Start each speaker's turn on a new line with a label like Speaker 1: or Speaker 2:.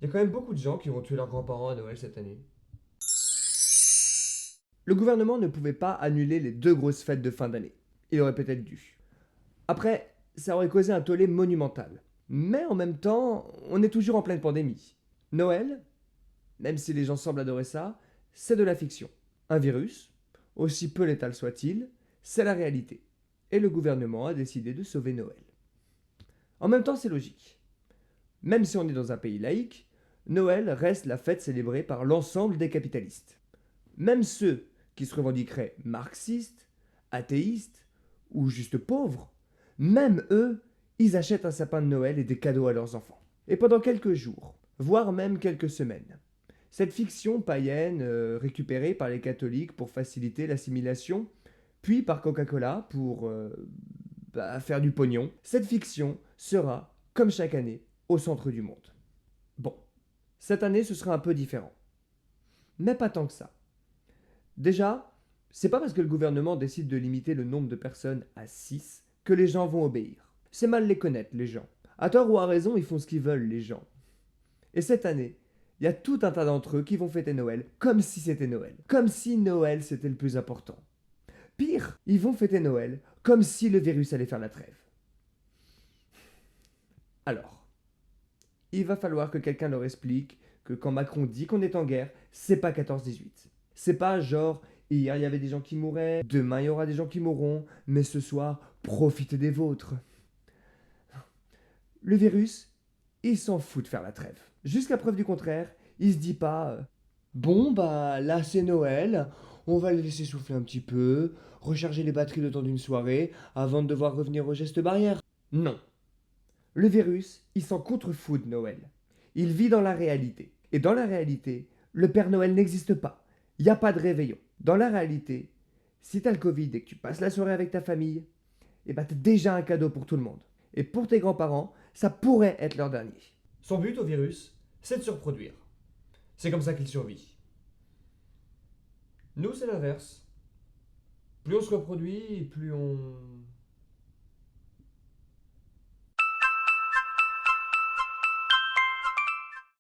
Speaker 1: Il y a quand même beaucoup de gens qui vont tuer leurs grands-parents à Noël cette année.
Speaker 2: Le gouvernement ne pouvait pas annuler les deux grosses fêtes de fin d'année. Il aurait peut-être dû. Après, ça aurait causé un tollé monumental. Mais en même temps, on est toujours en pleine pandémie. Noël, même si les gens semblent adorer ça, c'est de la fiction. Un virus, aussi peu létal soit-il, c'est la réalité. Et le gouvernement a décidé de sauver Noël. En même temps, c'est logique. Même si on est dans un pays laïque, Noël reste la fête célébrée par l'ensemble des capitalistes. Même ceux qui se revendiqueraient marxistes, athéistes ou juste pauvres, même eux, ils achètent un sapin de Noël et des cadeaux à leurs enfants. Et pendant quelques jours, voire même quelques semaines, cette fiction païenne récupérée par les catholiques pour faciliter l'assimilation, puis par Coca-Cola pour faire du pognon, cette fiction sera, comme chaque année, au centre du monde. Bon, cette année ce sera un peu différent. Mais pas tant que ça. Déjà, c'est pas parce que le gouvernement décide de limiter le nombre de personnes à 6 que les gens vont obéir. C'est mal les connaître, les gens. À tort ou à raison, ils font ce qu'ils veulent, les gens. Et cette année, il y a tout un tas d'entre eux qui vont fêter Noël comme si c'était Noël. Comme si Noël c'était le plus important. Pire, ils vont fêter Noël comme si le virus allait faire la trêve. Alors, il va falloir que quelqu'un leur explique que quand Macron dit qu'on est en guerre, c'est pas 14-18. C'est pas genre hier il y avait des gens qui mouraient, demain il y aura des gens qui mourront, mais ce soir profitez des vôtres. Le virus, il s'en fout de faire la trêve. Jusqu'à preuve du contraire, il se dit pas bon bah là c'est Noël, on va le laisser souffler un petit peu, recharger les batteries le temps d'une soirée avant de devoir revenir aux gestes barrières. Non, le virus, il s'en contrefout de Noël. Il vit dans la réalité. Et dans la réalité, le Père Noël n'existe pas. Il n'y a pas de réveillon. Dans la réalité, si t'as le Covid et que tu passes la soirée avec ta famille, eh ben t'as déjà un cadeau pour tout le monde. Et pour tes grands-parents, ça pourrait être leur dernier.
Speaker 1: Son but au virus, c'est de se reproduire. C'est comme ça qu'il survit. Nous, c'est l'inverse. Plus on se reproduit, plus on